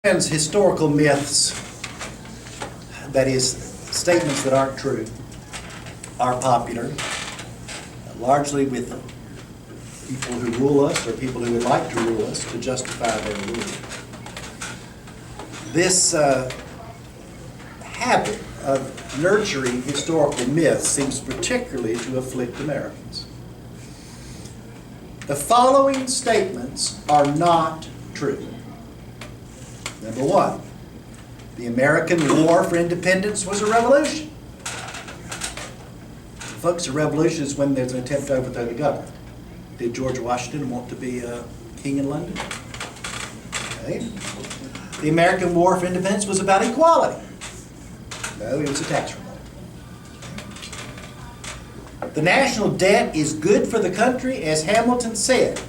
Historical myths, that is, statements that aren't true, are popular, largely with people who rule us or people who would like to rule us to justify their rule. This habit of nurturing historical myths seems particularly to afflict Americans. The following statements are not true. Number one, the American War for Independence was a revolution. Folks, a revolution is when there's an attempt to overthrow the government. Did George Washington want to be king in London? Okay. The American War for Independence was about equality. No, it was a tax reform. The national debt is good for the country, as Hamilton said.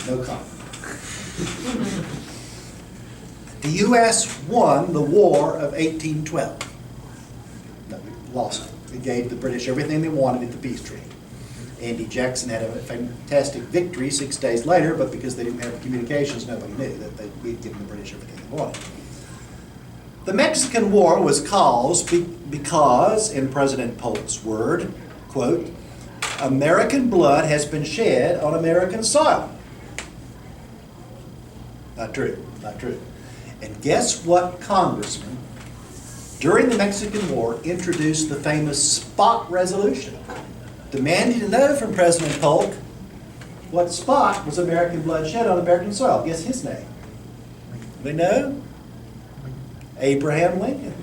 No comment. The U.S. won the War of 1812. No, we lost it. We gave the British everything they wanted at the peace treaty. Andy Jackson had a fantastic victory 6 days later, but because they didn't have communications, nobody knew that we'd given the British everything they wanted. The Mexican War was caused because, in President Polk's word, quote, American blood has been shed on American soil. Not true, not true. And guess what congressman, during the Mexican War, introduced the famous spot resolution, demanding to know from President Polk what spot was American blood shed on American soil. Guess his name. We know? Abraham Lincoln.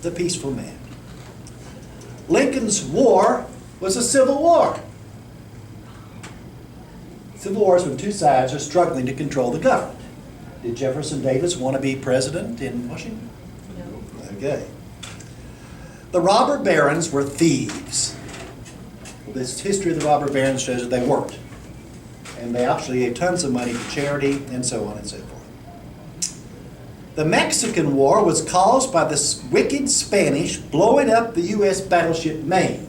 The peaceful man. Lincoln's war was a civil war. Civil wars when two sides are struggling to control the government. Did Jefferson Davis want to be president in Washington? No. Okay. The robber barons were thieves. Well, this history of the robber barons shows that they weren't. And they actually gave tons of money to charity and so on and so forth. The Mexican War was caused by the wicked Spanish blowing up the U.S. battleship Maine.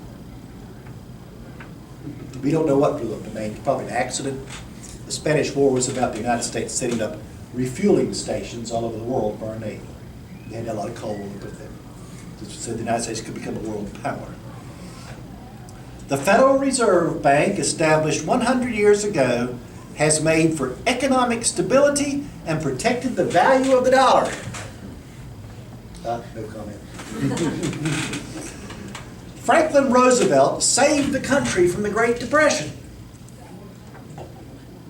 We don't know what blew up the Maine. It's probably an accident. The Spanish War was about the United States setting up refueling stations all over the world for our Navy. They had a lot of coal put there. So the United States could become a world power. The Federal Reserve Bank, established 100 years ago, has made for economic stability and protected the value of the dollar. No comment. Franklin Roosevelt saved the country from the Great Depression.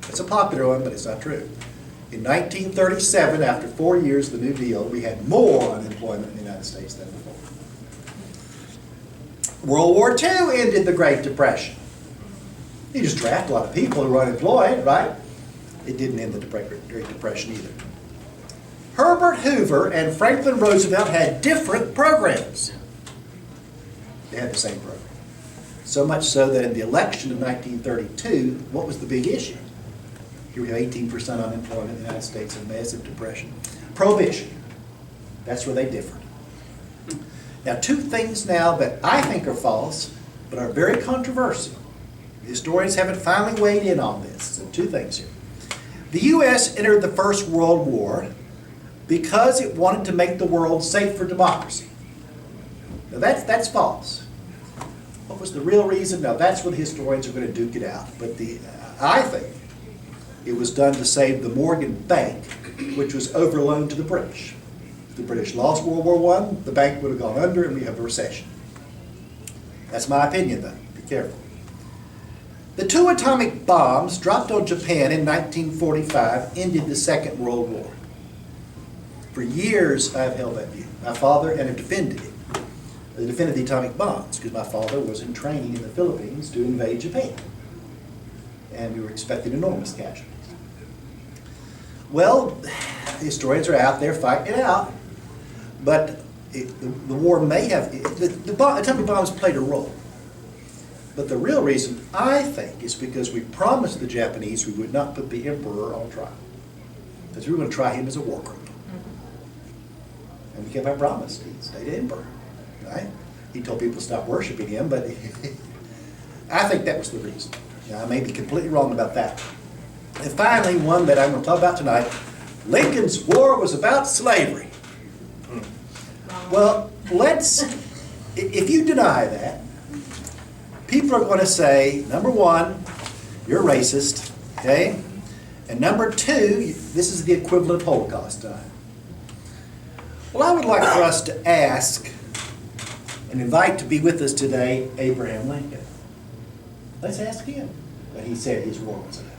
It's a popular one, but it's not true. In 1937, after 4 years of the New Deal, we had more unemployment in the United States than before. World War II ended the Great Depression. You just draft a lot of people who were unemployed, right? It didn't end the Great Depression either. Herbert Hoover and Franklin Roosevelt had different programs. They had the same program. So much so that in the election of 1932, what was the big issue? Here we have 18% unemployment in the United States and massive depression. Prohibition. That's where they differed. Now, two things now that I think are false, but are very controversial. Historians haven't finally weighed in on this. So two things here. The U.S. entered the First World War because it wanted to make the world safe for democracy. Now that's false. What was the real reason? Now that's where the historians are going to duke it out. But I think it was done to save the Morgan Bank, which was overloaned to the British. If the British lost World War I, the bank would have gone under and we have a recession. That's my opinion, though. Be careful. The two atomic bombs dropped on Japan in 1945 ended the Second World War. For years, I've held that view. My father, and have defended it. I defended the atomic bombs because my father was in training in the Philippines to invade Japan. And we were expecting enormous casualties. Well, the historians are out there fighting it out, but the war may have, the atomic bombs played a role. But the real reason, I think, is because we promised the Japanese we would not put the emperor on trial. Because we were going to try him as a war criminal. And we kept our promise. He stayed emperor. Right? He told people to stop worshiping him, but I think that was the reason. Now, I may be completely wrong about that. And finally, one that I'm going to talk about tonight, Lincoln's war was about slavery. Well, if you deny that, people are going to say, number one, you're racist, okay? And number two, this is the equivalent of Holocaust time. Well, I would like for us to ask and invite to be with us today Abraham Lincoln. Let's ask him what he said his war was about.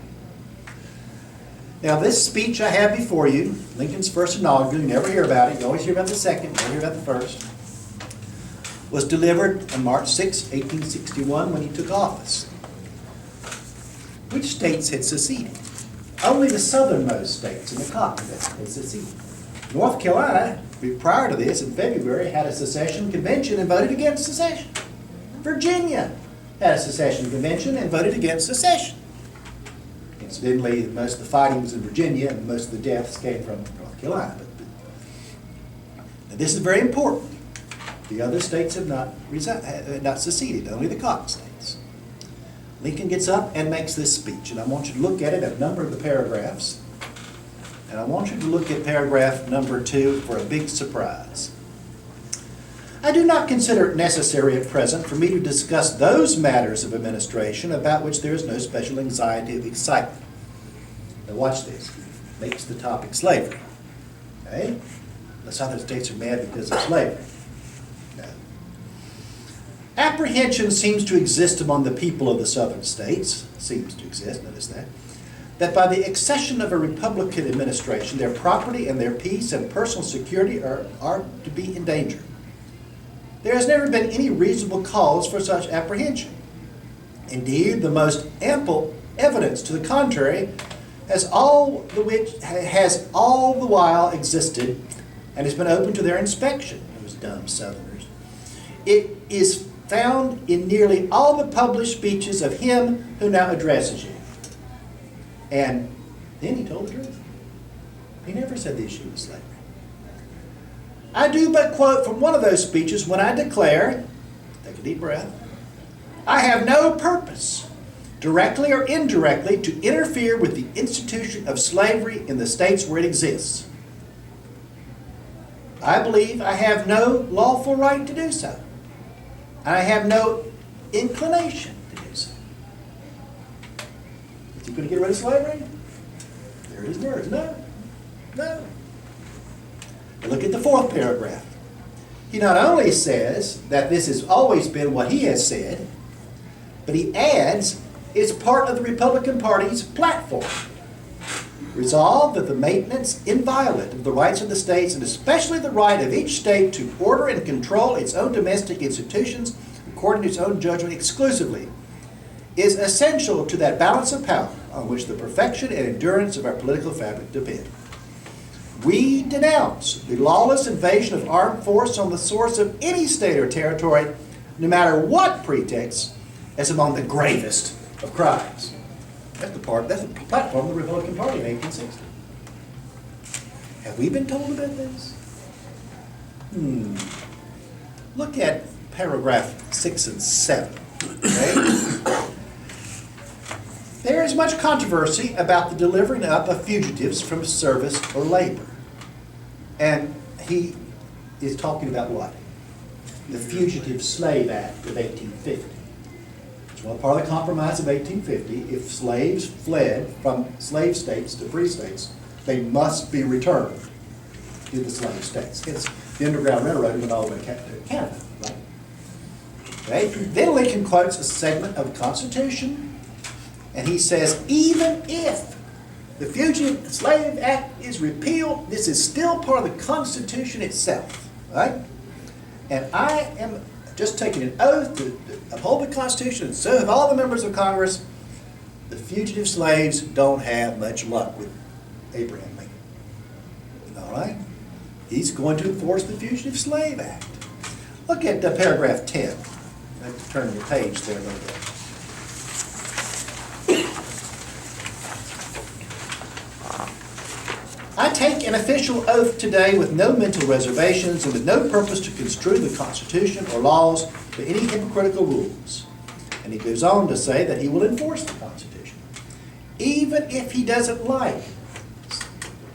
Now, this speech I have before you, Lincoln's first inaugural, you never hear about it. You always hear about the second, you never hear about the first, was delivered on March 6, 1861, when he took office. Which states had seceded? Only the southernmost states in the continent had seceded. North Carolina, prior to this, in February, had a secession convention and voted against secession. Virginia had a secession convention and voted against secession. Incidentally, most of the fighting was in Virginia, and most of the deaths came from North Carolina. Now, this is very important. The other states have not seceded, only the cotton states. Lincoln gets up and makes this speech, and I want you to look at it, a number of the paragraphs. And I want you to look at paragraph number 2 for a big surprise. I do not consider it necessary at present for me to discuss those matters of administration about which there is no special anxiety of excitement. Now watch this. Makes the topic slavery. Okay? The southern states are mad because of slavery. No. Apprehension seems to exist among the people of the southern states. Seems to exist, notice that by the accession of a Republican administration, their property and their peace and personal security are to be endangered. There has never been any reasonable cause for such apprehension. Indeed, the most ample evidence to the contrary has all the while existed and has been open to their inspection. Those dumb Southerners. It is found in nearly all the published speeches of him who now addresses you. And then he told the truth. He never said the issue was slavery. I do but quote from one of those speeches when I declare, take a deep breath, I have no purpose, directly or indirectly, to interfere with the institution of slavery in the states where it exists. I believe I have no lawful right to do so. I have no inclination to do so. Is he going to get rid of slavery? There are his words. No. No. Look at the 4th paragraph. He not only says that this has always been what he has said, but he adds it's part of the Republican Party's platform. Resolved that the maintenance inviolate of the rights of the states, and especially the right of each state to order and control its own domestic institutions according to its own judgment exclusively, is essential to that balance of power on which the perfection and endurance of our political fabric depend. We denounce the lawless invasion of armed force on the source of any state or territory, no matter what pretext, as among the gravest of crimes. That's the platform of the Republican Party in 1860. Have we been told about this? Look at paragraph 6 and 7. Okay? There is much controversy about the delivering up of fugitives from service or labor. And he is talking about what? The Fugitive Slave Act of 1850. It's one part of the Compromise of 1850. If slaves fled from slave states to free states, they must be returned to the slave states. It's the Underground Railroad went all the way to Canada, right? Okay. Then Lincoln quotes a segment of the Constitution, and he says, even if the Fugitive Slave Act is repealed, this is still part of the Constitution itself, right? And I am just taking an oath to uphold the Constitution, and so have all the members of Congress. The fugitive slaves don't have much luck with Abraham Lincoln. All right? He's going to enforce the Fugitive Slave Act. Look at paragraph 10. I have to turn the page there a little bit. I take an official oath today with no mental reservations and with no purpose to construe the Constitution or laws to any hypocritical rules. And he goes on to say that he will enforce the Constitution. even if he doesn't like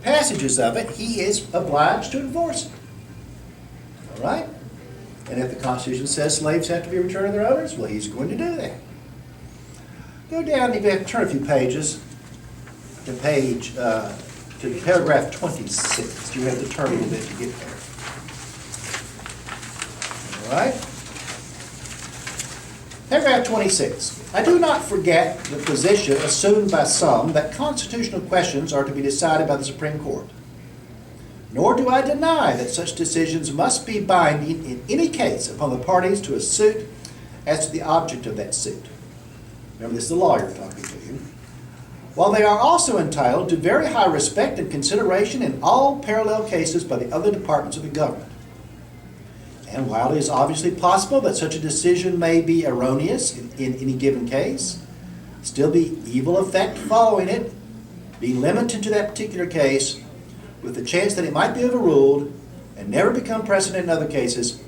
passages of it, he is obliged to enforce it. All right? And if the Constitution says slaves have to be returned to their owners, well, he's going to do that. Go down, if you have to turn a few pages to paragraph 26. You have to turn a little bit to get there. All right? Paragraph 26. I do not forget the position assumed by some that constitutional questions are to be decided by the Supreme Court. Nor do I deny that such decisions must be binding in any case upon the parties to a suit as to the object of that suit. Remember, this is the lawyer talking to you. While they are also entitled to very high respect and consideration in all parallel cases by the other departments of the government. And while it is obviously possible that such a decision may be erroneous in any given case, still the evil effect following it, being limited to that particular case, with the chance that it might be overruled and never become precedent in other cases,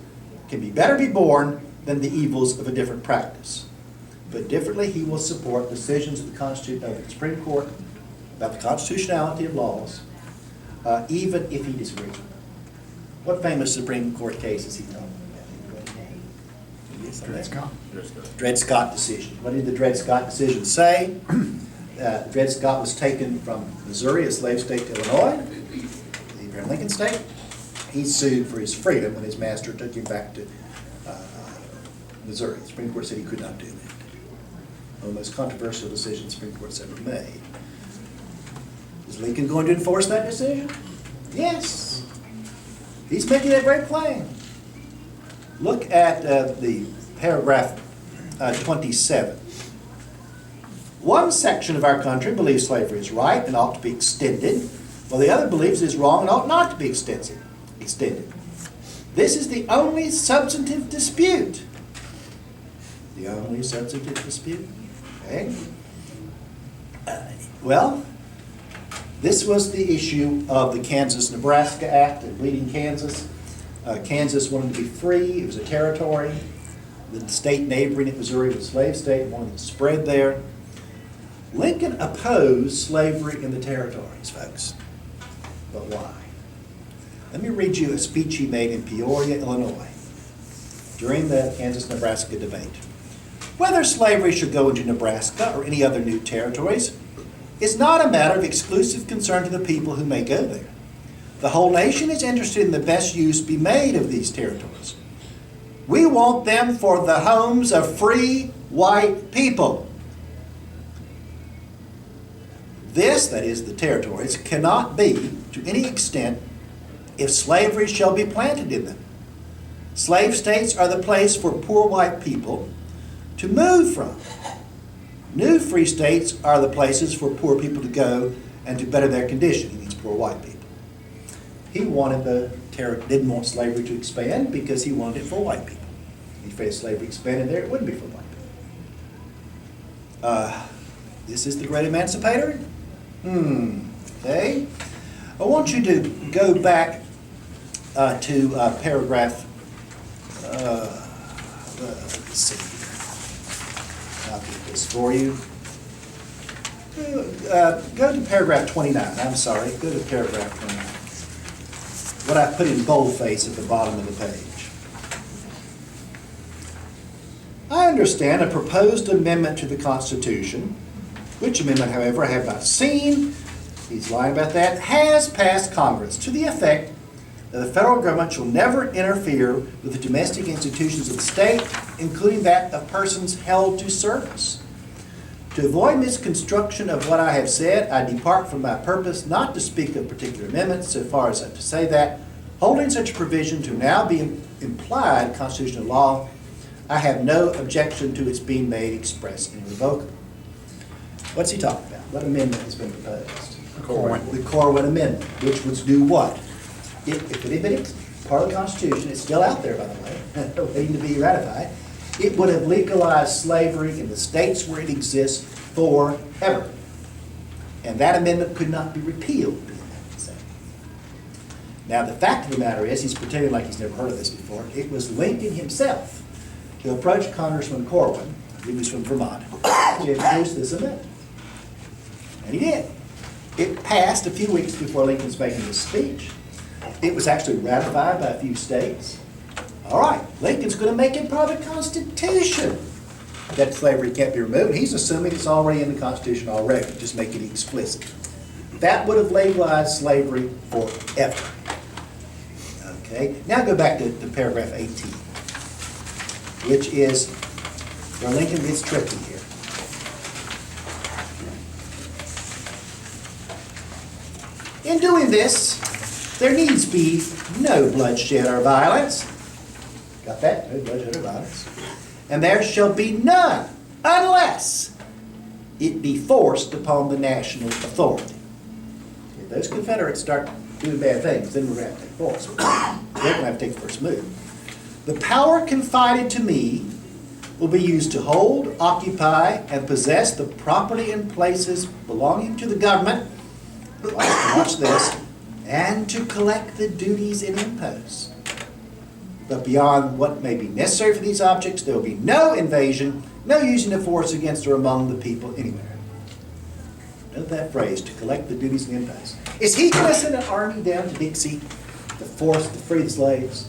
can be better be borne than the evils of a different practice. But differently, he will support decisions of the Supreme Court about the constitutionality of laws, even if he disagrees with them. What famous Supreme Court case is he talking about? Dred Scott. Dred Scott decision. What did the Dred Scott decision say? Dred Scott was taken from Missouri, a slave state, to Illinois, the Abraham Lincoln state. He sued for his freedom when his master took him back to Missouri. The Supreme Court said he could not do that. One of the most controversial decisions the Supreme Court's ever made. Is Lincoln going to enforce that decision? Yes. He's making it very plain. Look at the paragraph 27. One section of our country believes slavery is right and ought to be extended, while the other believes it is wrong and ought not to be extended. This is the only substantive dispute. The only substantive dispute. Okay. Well, this was the issue of the Kansas-Nebraska Act and bleeding Kansas. Kansas wanted to be free. It was a territory. The state neighboring it, Missouri, was a slave state, wanted to spread there. Lincoln opposed slavery in the territories, folks. But why? Let me read you a speech he made in Peoria, Illinois, during the Kansas-Nebraska debate. Whether slavery should go into Nebraska or any other new territories is not a matter of exclusive concern to the people who may go there. The whole nation is interested in the best use be made of these territories. We want them for the homes of free white people. This, that is the territories, cannot be to any extent if slavery shall be planted in them. Slave states are the place for poor white people to move from. New free states are the places for poor people to go and to better their condition. He means poor white people. He wanted didn't want slavery to expand because he wanted it for white people. He afraid if slavery expanded there, it wouldn't be for white people. This is the great emancipator? Okay. I want you to go back to paragraph, let's see. I'll get this for you. Go to paragraph 29. I'm sorry. Go to paragraph 29. What I put in boldface at the bottom of the page. I understand a proposed amendment to the Constitution, which amendment, however, I have not seen, he's lying about that, has passed Congress to the effect that the federal government shall never interfere with the domestic institutions of the state, including that of persons held to service. To avoid misconstruction of what I have said, I depart from my purpose not to speak of particular amendments so far as to say that, holding such a provision to now be implied constitutional law, I have no objection to its being made express and irrevocable. What's he talking about? What amendment has been proposed? The Corwin Amendment, which would do what? If it had been part of the Constitution, it's still out there, by the way, waiting to be ratified, it would have legalized slavery in the states where it exists forever. And that amendment could not be repealed. Now, the fact of the matter is, he's pretending like he's never heard of this before. It was Lincoln himself who approached Congressman Corwin, he was from Vermont, to introduce this amendment. And he did. It passed a few weeks before Lincoln's making his speech. It was actually ratified by a few states. All right, Lincoln's going to make it part of the Constitution that slavery can't be removed. He's assuming it's already in the Constitution already, just making it explicit. That would have legalized slavery forever. Okay, now go back to paragraph 18, which is where Lincoln gets tricky here. In doing this, there needs be no bloodshed or violence. Got that? No bloodshed or violence. And there shall be none unless it be forced upon the national authority. If those Confederates start doing bad things, then we're going to have to take force. They're going to have to take the first move. The power confided to me will be used to hold, occupy, and possess the property and places belonging to the government. Watch this. And to collect the duties it imposed. But beyond what may be necessary for these objects, there will be no invasion, no using of force against or among the people anywhere. Note that phrase, to collect the duties and impose. Is he going to send an army down to Dixie to force to free the slaves,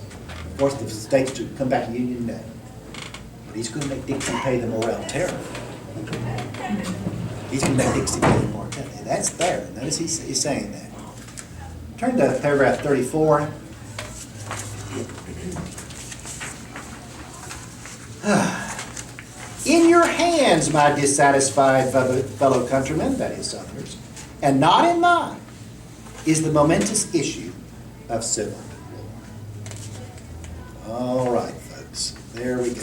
force the states to come back to Union? No. But he's going to make Dixie pay the morale terror. He's going to make Dixie pay the morale terror. That's there. Notice he's saying that. Turn to paragraph 34. In your hands, my dissatisfied fellow countrymen, that is Southerners, and not in mine, is the momentous issue of civil war. All right, folks, there we go.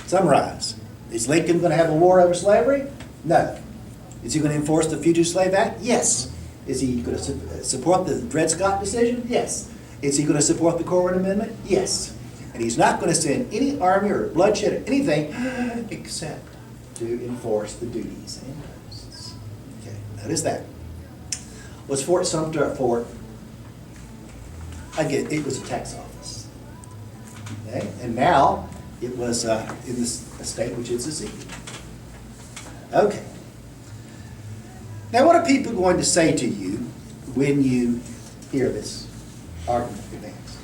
Summarize. Is Lincoln going to have a war over slavery? No. Is he going to enforce the Fugitive Slave Act? Yes. Is he going to support the Dred Scott decision? Yes. Is he going to support the Corwin Amendment? Yes. And he's not going to send any army or bloodshed or anything except to enforce the duties and imposts. Okay, notice that. Was Fort Sumter a fort? Again, it was a tax office. Okay, and now it was in this state which is seceded. Okay. Now, what are people going to say to you when you hear this argument advanced?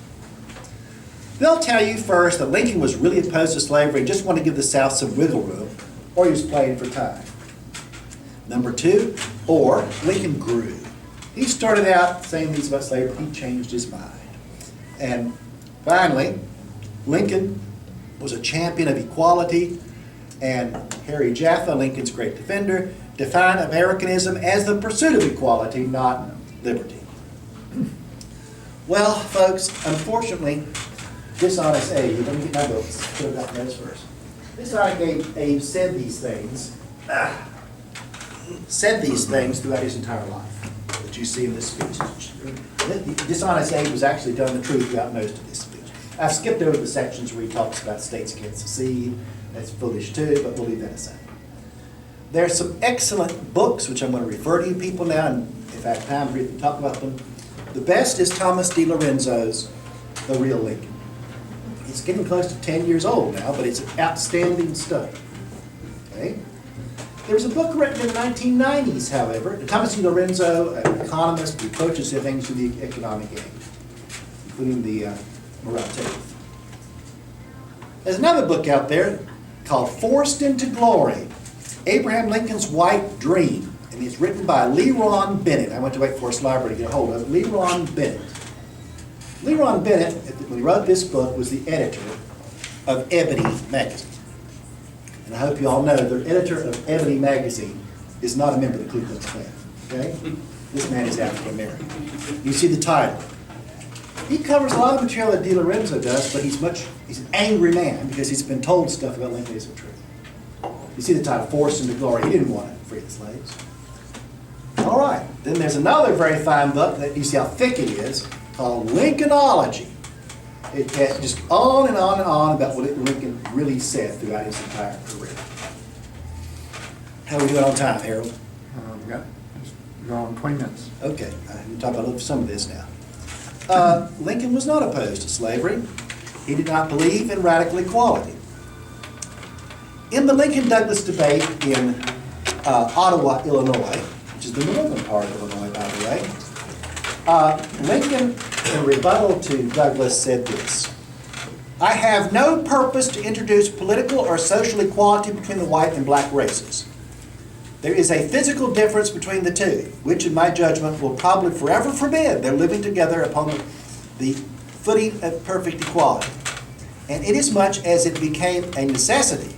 They'll tell you first that Lincoln was really opposed to slavery and just wanted to give the South some wiggle room, or he was playing for time. Number two, or Lincoln grew. He started out saying things about slavery, he changed his mind. And finally, Lincoln was a champion of equality, and Harry Jaffa, Lincoln's great defender, defined Americanism as the pursuit of equality, not liberty. Well, folks, unfortunately, dishonest Abe, let me get my books, could have gotten those first. Dishonest Abe said these things throughout his entire life that you see in this speech. Dishonest Abe was actually telling the truth throughout most of this speech. I've skipped over the sections where he talks about states can't secede. That's foolish too, but we'll leave that aside. There are some excellent books, which I'm going to refer to you people now, and if I have time to talk about them. The best is Thomas D. Lorenzo's The Real Lincoln. It's getting close to 10 years old now, but it's an outstanding study. Okay? There was a book written in the 1990s, however. Thomas D. Lorenzo, an economist, who approaches things through the economic age, including the morale table. There's another book out there called Forced into Glory, Abraham Lincoln's White Dream, and it's written by Leron Bennett. I went to Wake Forest Library to get a hold of it. Leron Bennett. Leron Bennett, when he wrote this book, was the editor of Ebony magazine. And I hope you all know the editor of Ebony magazine is not a member of the Ku Klux Klan. Okay? This man is African American. You see the title. He covers a lot of material that D. Lorenzo does, but he's an angry man because he's been told stuff about Lincoln isn't true. You see the title, Forced into Glory. He didn't want to free the slaves. All right. Then there's another very fine book that you see how thick it is, called Lincolnology. It gets just on and on and on about what Lincoln really said throughout his entire career. How are we doing on time, Harold? We're on 20 minutes. Okay. We'll talk about some of this now. Lincoln was not opposed to slavery. He did not believe in radical equality. In the Lincoln-Douglas debate in Ottawa, Illinois, which is the northern part of Illinois, by the way, Lincoln, in rebuttal to Douglass, said this: "I have no purpose to introduce political or social equality between the white and black races. There is a physical difference between the two, which in my judgment will probably forever forbid their living together upon the footing of perfect equality. And inasmuch as it became a necessity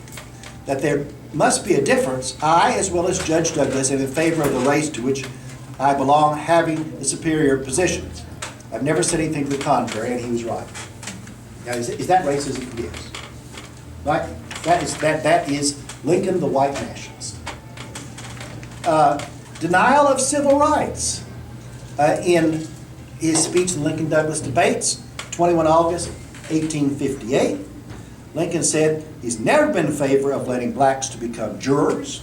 that there must be a difference, I, as well as Judge Douglas, am in favor of the race to which I belong having the superior position. I've never said anything to the contrary," and he was right. Now, is that racism? Yes. Right? That is Lincoln, the white nationalist. Denial of civil rights. In his speech in Lincoln-Douglas debates, 21 August 1858, Lincoln said he's never been in favor of letting blacks to become jurors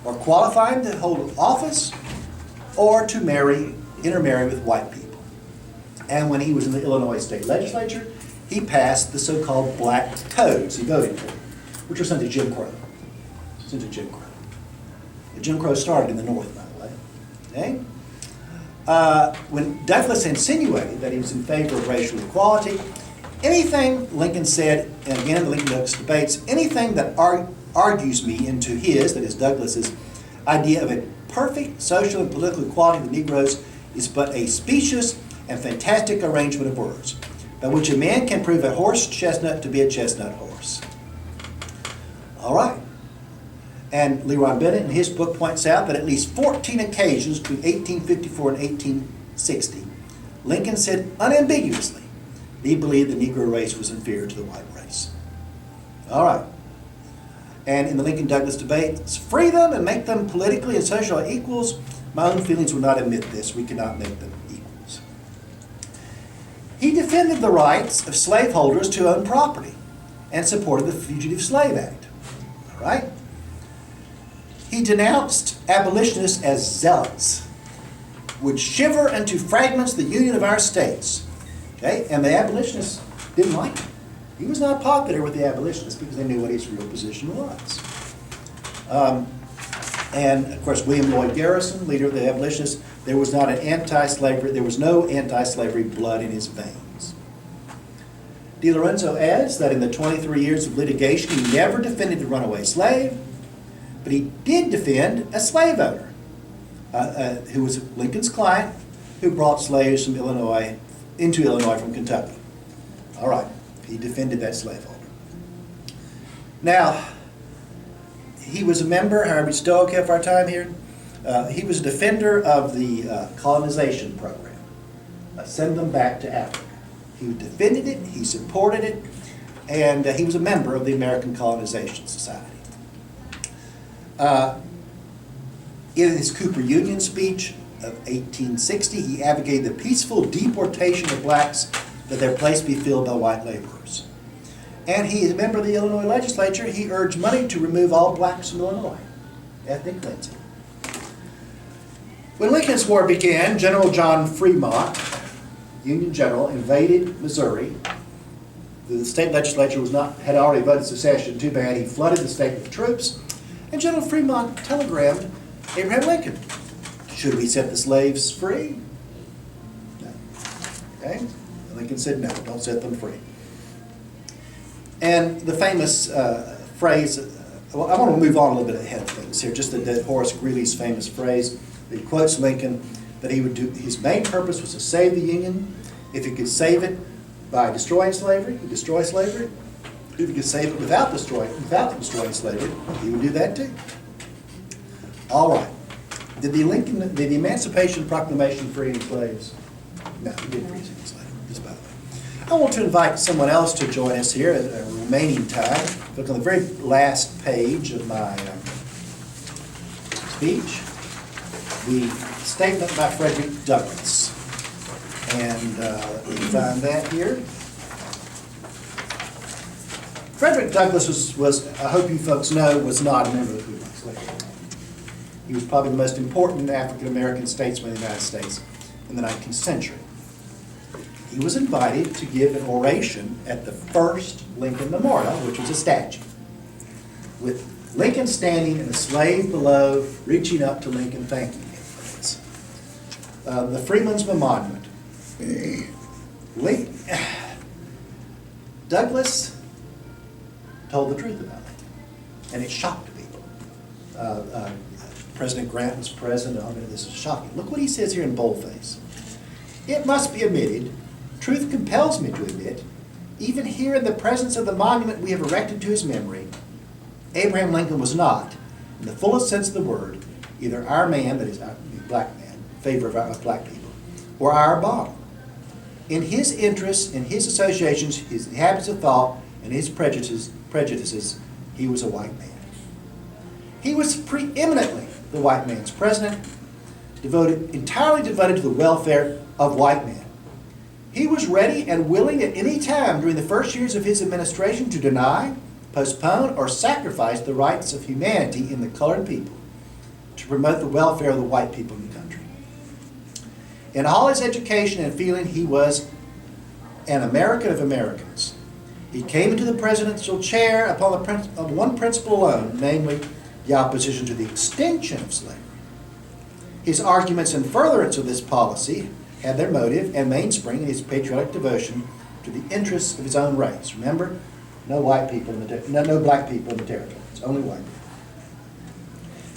or qualifying to hold office or to intermarry with white people. And when he was in the Illinois state legislature, he passed the so-called black codes he voted for, which were sent to Jim Crow. Sent to Jim Crow. The Jim Crow started in the North, by the way. Okay? When Douglas insinuated that he was in favor of racial equality, anything, Lincoln said, and again in the Lincoln-Douglas debates, anything that argues me into his, that is Douglas's, idea of a perfect social and political equality of the Negroes is but a specious and fantastic arrangement of words, by which a man can prove a horse chestnut to be a chestnut horse. All right. And Leroy Bennett in his book points out that at least 14 occasions between 1854 and 1860, Lincoln said unambiguously that he believed the Negro race was inferior to the white race. All right. And in the Lincoln-Douglas debates, free them and make them politically and socially equals. My own feelings would not admit this. We cannot make them equals. He defended the rights of slaveholders to own property and supported the Fugitive Slave Act. All right? He denounced abolitionists as zealots, would shiver into fragments the union of our states. Okay? And the abolitionists didn't like him. He was not popular with the abolitionists because they knew what his real position was. And of course, William Lloyd Garrison, leader of the abolitionists, there was no anti-slavery blood in his veins. De Lorenzo adds that in the 23 years of litigation, he never defended the runaway slave, but he did defend a slave owner who was Lincoln's client, who brought slaves from into Illinois from Kentucky. All right. He defended that slaveholder. Now, he was a member, however we still okay for our time here, he was a defender of the colonization program. Send them back to Africa. He defended it, he supported it, and he was a member of the American Colonization Society. In his Cooper Union speech of 1860, he advocated the peaceful deportation of blacks, that their place be filled by white laborers. And he is a member of the Illinois legislature. He urged money to remove all blacks from Illinois. Ethnic cleansing. When Lincoln's War began, General John Fremont, Union General, invaded Missouri. The state legislature had already voted secession. Too bad. He flooded the state with troops. And General Fremont telegrammed Abraham Lincoln, should we set the slaves free? No. Okay? Lincoln said, no, don't set them free. And the famous phrase, well, I want to move on a little bit ahead of things here, just that Horace Greeley's famous phrase, that he quotes Lincoln, that he would do, his main purpose was to save the Union. If he could save it by destroying slavery, he'd destroy slavery. If he could save it without destroying slavery, he would do that too. All right. Did the Emancipation Proclamation free any slaves? No, he didn't free any slaves. Just by the way. I want to invite someone else to join us here at the remaining time. Look on the very last page of my speech. The statement by Frederick Douglass. And let me find that here. Frederick Douglass was, I hope you folks know, was not a member of the Ku Klux Klan. He was probably the most important African-American statesman in the United States in the 19th century. He was invited to give an oration at the first Lincoln Memorial, which was a statue, with Lincoln standing and a slave below, reaching up to Lincoln, thanking him for this. The Freeman's Monument. Douglass told the truth about Lincoln, and it shocked people. President Grant was present. Oh, this is shocking. Look what he says here in boldface. It must be admitted, truth compels me to admit, even here in the presence of the monument we have erected to his memory, Abraham Lincoln was not, in the fullest sense of the word, either our man, that is, our black man, in favor of black people, or our model. In his interests, in his associations, his habits of thought, and his prejudices, he was a white man. He was preeminently the white man's president, entirely devoted to the welfare of white men. He was ready and willing at any time during the first years of his administration to deny, postpone, or sacrifice the rights of humanity in the colored people to promote the welfare of the white people in the country. In all his education and feeling, he was an American of Americans. He came into the presidential chair upon one principle alone, namely the opposition to the extinction of slavery. His arguments in furtherance of this policy had their motive and mainspring in his patriotic devotion to the interests of his own race. Remember, no white people, no black people in the territories, only white people.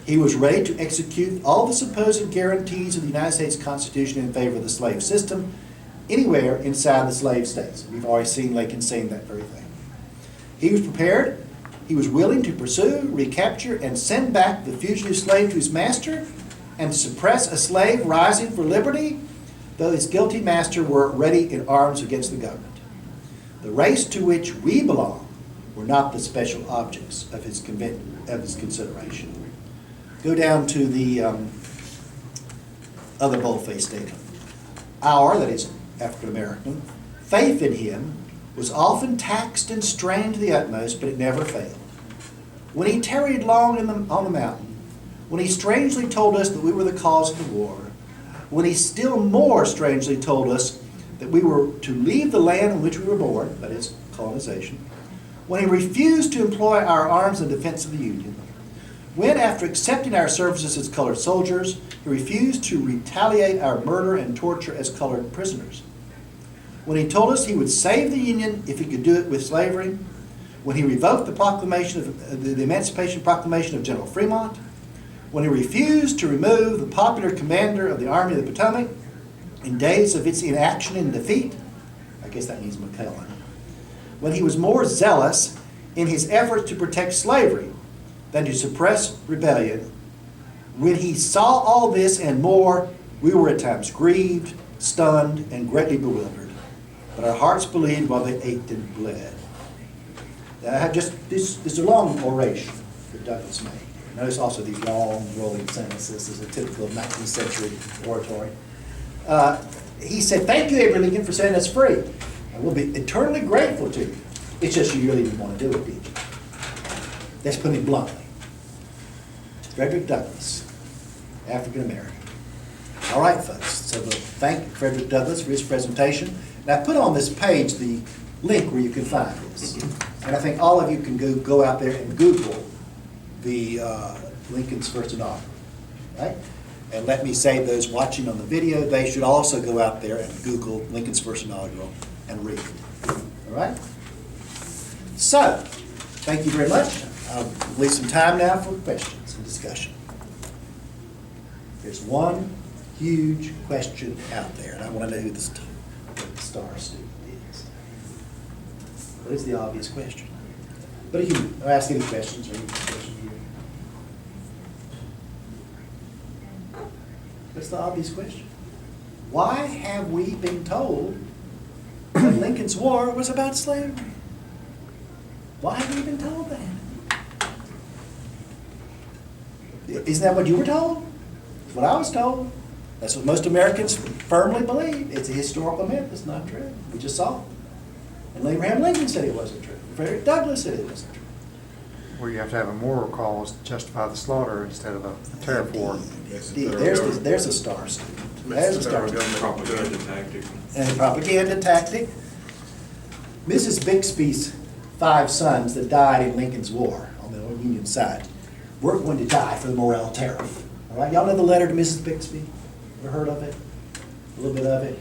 He was ready to execute all the supposed guarantees of the United States Constitution in favor of the slave system anywhere inside the slave states. We've already seen Lincoln saying that very thing. He was prepared. He was willing to pursue, recapture, and send back the fugitive slave to his master and to suppress a slave rising for liberty, though his guilty master were ready in arms against the government. The race to which we belong were not the special objects of his consideration. Go down to the other boldface statement. Our, that is African American, faith in him was often taxed and strained to the utmost, but it never failed. When he tarried long on the mountain, when he strangely told us that we were the cause of the war, when he still more strangely told us that we were to leave the land in which we were born, that is, colonization, when he refused to employ our arms in defense of the Union, when, after accepting our services as colored soldiers, he refused to retaliate our murder and torture as colored prisoners, when he told us he would save the Union if he could do it with slavery, when he revoked the proclamation of the Emancipation Proclamation of General Fremont, when he refused to remove the popular commander of the Army of the Potomac in days of its inaction and defeat, I guess that means McClellan, when he was more zealous in his efforts to protect slavery than to suppress rebellion, when he saw all this and more, we were at times grieved, stunned, and greatly bewildered. But our hearts believed while they ached and bled. Now, I have just this is a long oration that Douglass made. Notice also these long, rolling sentences. This is a typical 19th century oratory. He said, "Thank you, Abraham Lincoln, for setting us free. And we'll be eternally grateful to you. It's just you really didn't want to do it, did you?" Let's put it bluntly. Frederick Douglass, African American. All right, folks. So we'll thank Frederick Douglass for his presentation. Now, I put on this page the link where you can find this. And I think all of you can go out there and Google the Lincoln's first inaugural, right? And let me say, those watching on the video, they should also go out there and Google Lincoln's first inaugural and read it. All right? So, thank you very much. I'll leave some time now for questions and discussion. There's one huge question out there, and I want to know who the star student is. What is the obvious question? But you can ask any questions or any questions here. What's the obvious question? Why have we been told that Lincoln's War was about slavery? Why have we been told that? Isn't that what you were told? That's what I was told. That's what most Americans firmly believe. It's a historical myth. It's not true. We just saw it. And Abraham Lincoln said it wasn't true. Frederick Douglass said it wasn't true. Well, you have to have a moral cause to justify the slaughter instead of a tariff war. There's a star student. There's a star student. Propaganda tactic. And a propaganda tactic. Mrs. Bixby's 5 sons that died in Lincoln's War. Union side. We're going to die for the Morrill Tariff. All right, y'all know the letter to Mrs. Bixby? Ever heard of it? A little bit of it.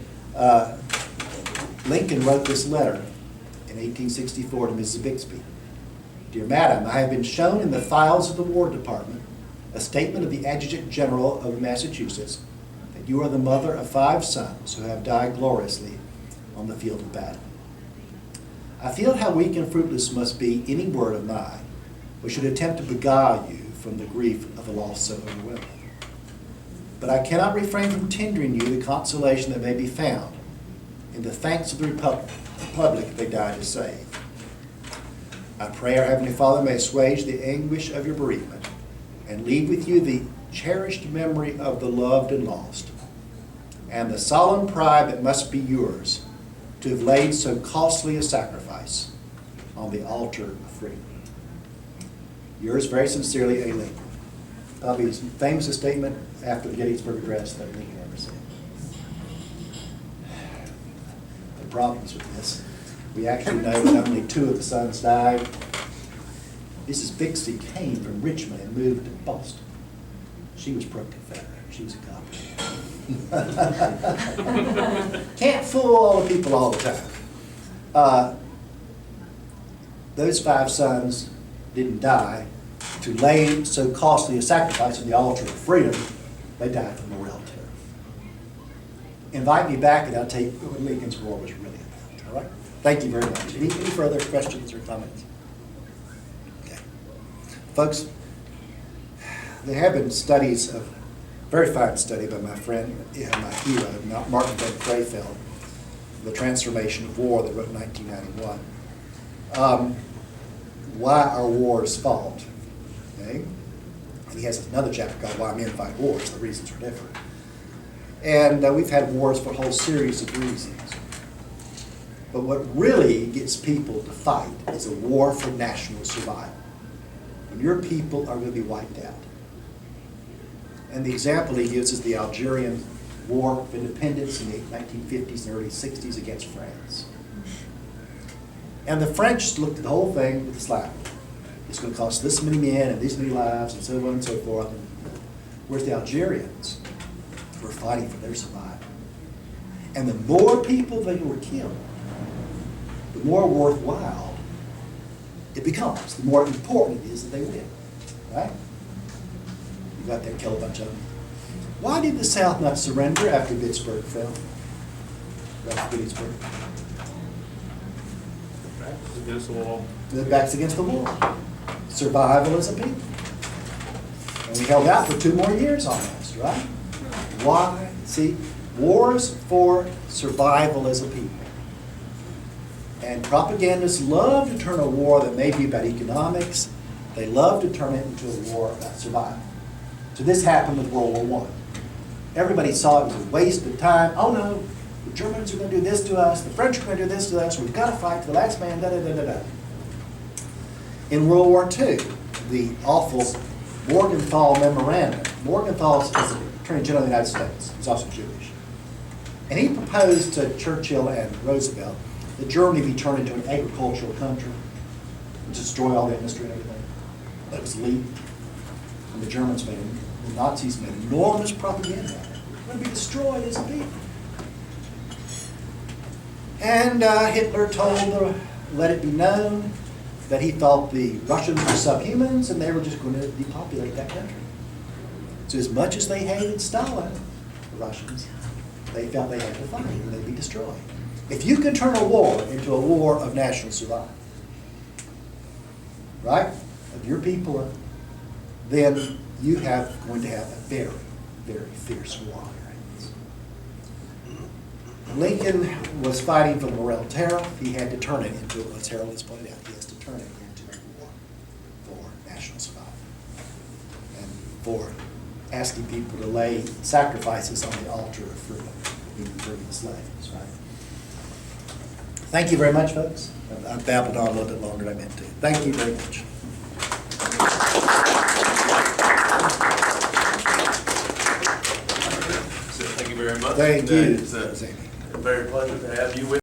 Lincoln wrote this letter in 1864 to Mrs. Bixby. Dear Madam, I have been shown in the files of the War Department a statement of the Adjutant General of Massachusetts that you are the mother of 5 sons who have died gloriously on the field of battle. I feel how weak and fruitless must be any word of mine which should attempt to beguile you from the grief of a loss so overwhelming. But I cannot refrain from tendering you the consolation that may be found in the thanks of the Republic they died to save. I pray our Heavenly Father may assuage the anguish of your bereavement and leave with you the cherished memory of the loved and lost, and the solemn pride that must be yours to have laid so costly a sacrifice on the altar of freedom. Yours very sincerely, A. Lincoln. Probably his famous statement after the Gettysburg Address that Lincoln ever said. The problems with this. We actually know that only 2 of the sons died. Mrs. Bixby came from Richmond and moved to Boston. She was pro-Confederate. She was a copy. Can't fool all the people all the time. Those 5 sons didn't die to lay so costly a sacrifice on the altar of freedom. They died for the Morrill Tariff. Invite me back and I'll tell you what Lincoln's War was really about. All right? Thank you very much. Any further questions or comments? Okay. Folks, there have been studies of, very fine study by my friend, my hero, Martin Van Crayfeld, The Transformation of War, that wrote in 1991. Why are wars fought? Okay? And he has another chapter called Why Men Fight Wars. The reasons are different. And we've had wars for a whole series of reasons. But what really gets people to fight is a war for national survival. When your people are going to be wiped out. And the example he gives is the Algerian War of Independence in the 1950s and early 60s against France. And the French looked at the whole thing with a slap. It's going to cost this many men and these many lives and so on and so forth. Whereas the Algerians were fighting for their survival. And the more people they were killed, the more worthwhile it becomes, the more important it is that they win. Right? You got there, kill a bunch of them. Why did the South not surrender after Vicksburg fell? After Gettysburg. Backs against the wall. The backs against the wall. Survival as a people. And we held out for 2 more years almost, right? Why? See, wars for survival as a people. And propagandists love to turn a war that may be about economics, they love to turn it into a war about survival. So this happened with World War I. Everybody saw it was a waste of time. Oh no, the Germans are going to do this to us, the French are going to do this to us, we've got to fight to the last man, da-da-da-da-da. In World War II, the awful Morgenthau Memorandum. Morgenthau is the Attorney General of the United States. He's also Jewish. And he proposed to Churchill and Roosevelt that Germany be turned into an agricultural country, destroy all the industry and everything. That was leaked. And the Germans made, the Nazis made enormous propaganda. We're going to be destroyed as a people. And Hitler let it be known that he thought the Russians were subhumans and they were just going to depopulate that country. So as much as they hated Stalin, the Russians, they felt they had to fight or they'd be destroyed. If you can turn a war into a war of national survival, right, of your people, then you have going to have a very, very fierce war on your hands. Lincoln was fighting for the Morrill Tariff. He had to turn it into, as Harold has pointed out, he has to turn it into a war for national survival. And for asking people to lay sacrifices on the altar of freedom, even freeing the slaves, right? Thank you very much, folks. I've babbled on a little bit longer than I meant to. Thank you very much. Thank you very much. Thank you. It's a very pleasure to have you with